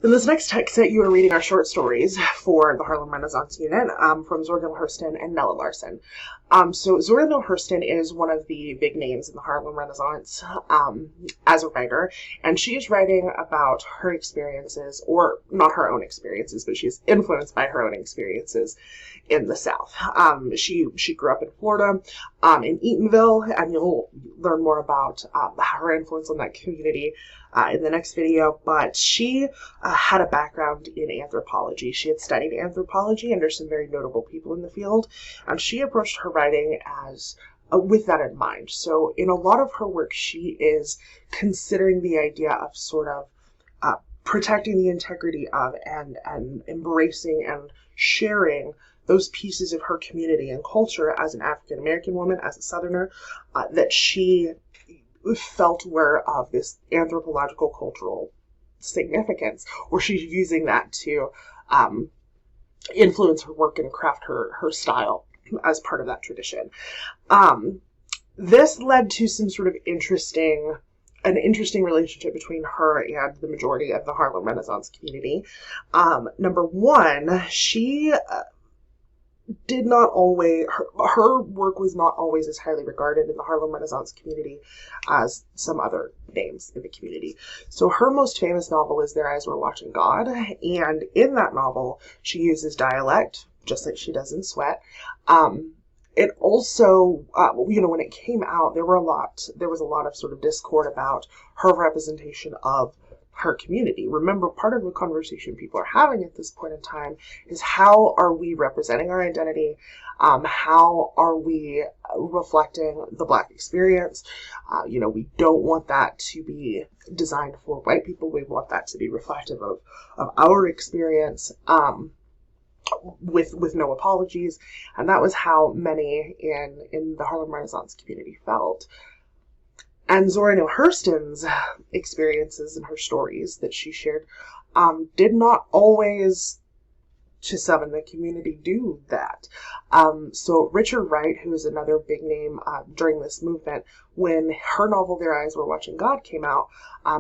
In this next text set, you are reading our short stories for the Harlem Renaissance Unit from Zora Neale Hurston and Nella Larson. So Zora Neale Hurston is one of the big names in the Harlem Renaissance as a writer, and she is writing about her experiences, or not her own experiences, but she's influenced by her own experiences in the South. She grew up in Florida, in Eatonville, and you'll learn more about her influence on that community in the next video, but she had a background in anthropology. She had studied anthropology under some very notable people in the field, and she approached her writing as with that in mind. So in a lot of her work, she is considering the idea of sort of protecting the integrity of and embracing and sharing those pieces of her community and culture as an African American woman, as a Southerner, that she felt were of this anthropological cultural significance, or she's using that to influence her work and craft her style as part of that tradition. This led to some sort of an interesting relationship between her and the majority of the Harlem Renaissance community. Number one, she did not always, her work was not always as highly regarded in the Harlem Renaissance community as some other names in the community. So her most famous novel is Their Eyes Were Watching God, and in that novel, she uses dialect, just like she does in Sweat. It also, when it came out, there was a lot of sort of discord about her representation of her community. Remember, part of the conversation people are having at this point in time is how are we representing our identity? How are we reflecting the Black experience? We don't want that to be designed for white people. We want that to be reflective of our experience. With no apologies. And that was how many in the Harlem Renaissance community felt. And Zora Neale Hurston's experiences and her stories that she shared did not always, to some in the community, do that. So Richard Wright, who is another big name during this movement, when her novel Their Eyes Were Watching God came out,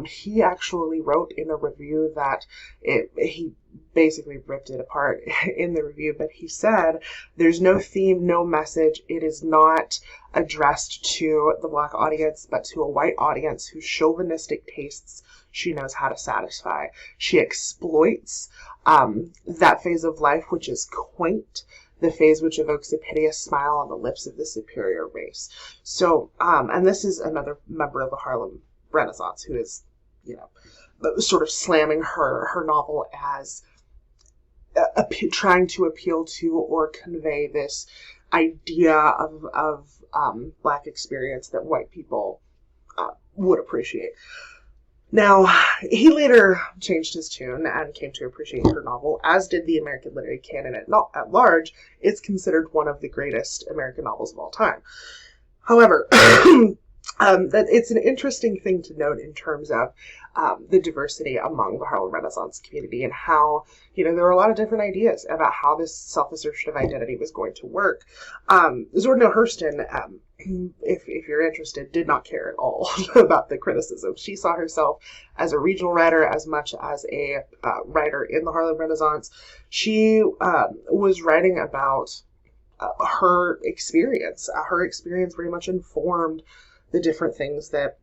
he actually wrote in a review that he basically ripped it apart in the review, but he said, there's no theme, no message. It is not addressed to the Black audience, but to a white audience whose chauvinistic tastes she knows how to satisfy. She exploits that phase of life which is quaint, the phase which evokes a piteous smile on the lips of the superior race. So, and this is another member of the Harlem Renaissance who is, sort of slamming her novel as trying to appeal to or convey this idea of Black experience that white people would appreciate. Now, he later changed his tune and came to appreciate her novel, as did the American literary canon at large. It's considered one of the greatest American novels of all time. However, that it's an interesting thing to note in terms of the diversity among the Harlem Renaissance community and how, there were a lot of different ideas about how this self-assertion of identity was going to work. Zora Neale Hurston, if you're interested, did not care at all about the criticism. She saw herself as a regional writer as much as a writer in the Harlem Renaissance. She was writing about her experience. Her experience very much informed the different things that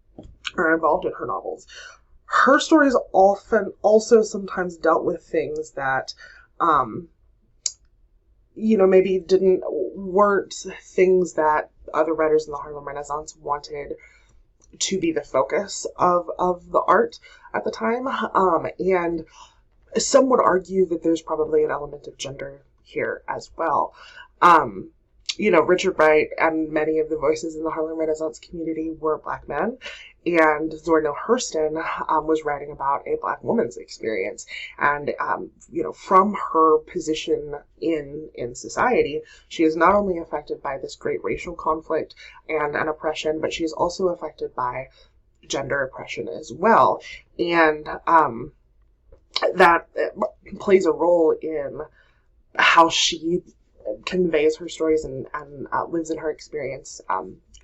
are involved in her novels. Her stories often also sometimes dealt with things that, maybe weren't things that other writers in the Harlem Renaissance wanted to be the focus of the art at the time. And some would argue that there's probably an element of gender here as well. Richard Wright and many of the voices in the Harlem Renaissance community were Black men, and Zora Neale Hurston was writing about a Black woman's experience. And, from her position in society, she is not only affected by this great racial conflict and an oppression, but she is also affected by gender oppression as well. And that plays a role in how she conveys her stories and lives in her experience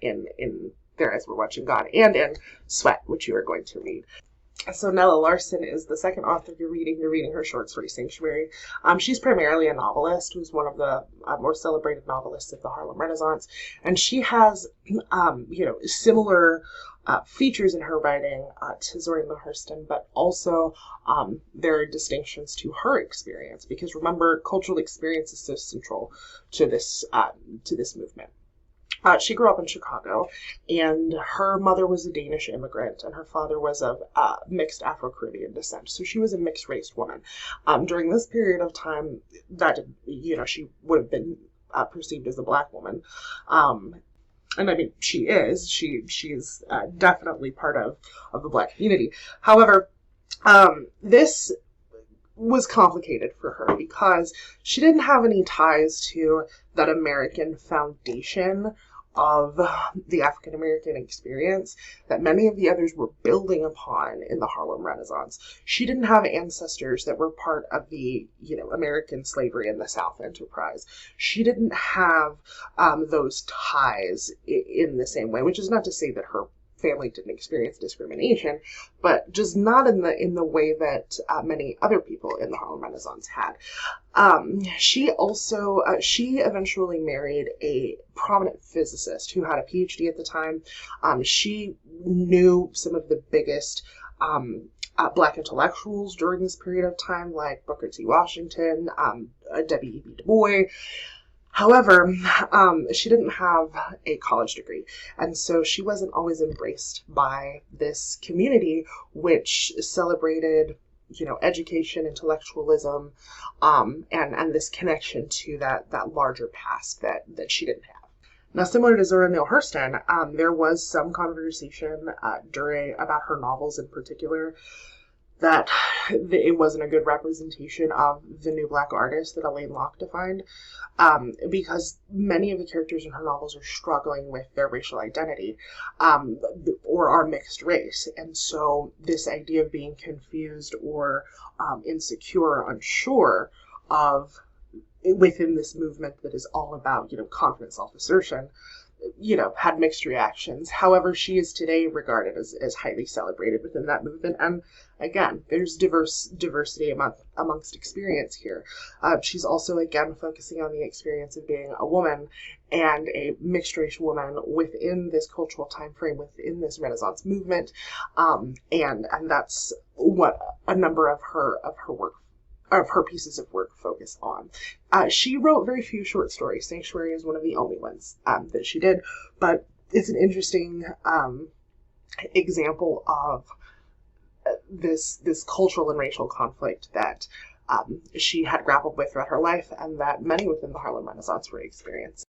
in Their Eyes Were Watching God and in Sweat, which you are going to read. So Nella Larson is the second author you're reading. You're reading her short story Sanctuary. She's primarily a novelist who's one of the more celebrated novelists of the Harlem Renaissance, and she has, similar features in her writing to Zora Neale Hurston, but also there are distinctions to her experience because remember, cultural experience is so central to this movement. She grew up in Chicago, and her mother was a Danish immigrant, and her father was of mixed Afro-Caribbean descent. So she was a mixed-race woman. During this period of time, that she would have been perceived as a black woman, and I mean she is. She's definitely part of the black community. However, this was complicated for her because she didn't have any ties to that American foundation of the African American experience that many of the others were building upon in the Harlem Renaissance. She didn't have ancestors that were part of the, American slavery in the South enterprise. She didn't have those ties in the same way, which is not to say that her family didn't experience discrimination, but just not in the way that many other people in the Harlem Renaissance had. She eventually married a prominent physicist who had a PhD at the time. She knew some of the biggest Black intellectuals during this period of time, like Booker T. Washington, W.E.B. Du Bois. However, she didn't have a college degree, and so she wasn't always embraced by this community, which celebrated, education, intellectualism, and this connection to that larger past that she didn't have. Now, similar to Zora Neale Hurston, there was some conversation about her novels in particular that it wasn't a good representation of the new Black artist that Alain Locke defined, because many of the characters in her novels are struggling with their racial identity, or are mixed race, and so this idea of being confused or insecure or unsure of within this movement that is all about confident self-assertion, had mixed reactions. However, she is today regarded as highly celebrated within that movement. And again, there's diversity amongst experience here. She's also, again, focusing on the experience of being a woman and a mixed race woman within this cultural time frame, within this Renaissance movement. And that's what a number of her pieces of work focus on. She wrote very few short stories. Sanctuary is one of the only ones that she did, but it's an interesting example of this cultural and racial conflict that she had grappled with throughout her life and that many within the Harlem Renaissance were experiencing.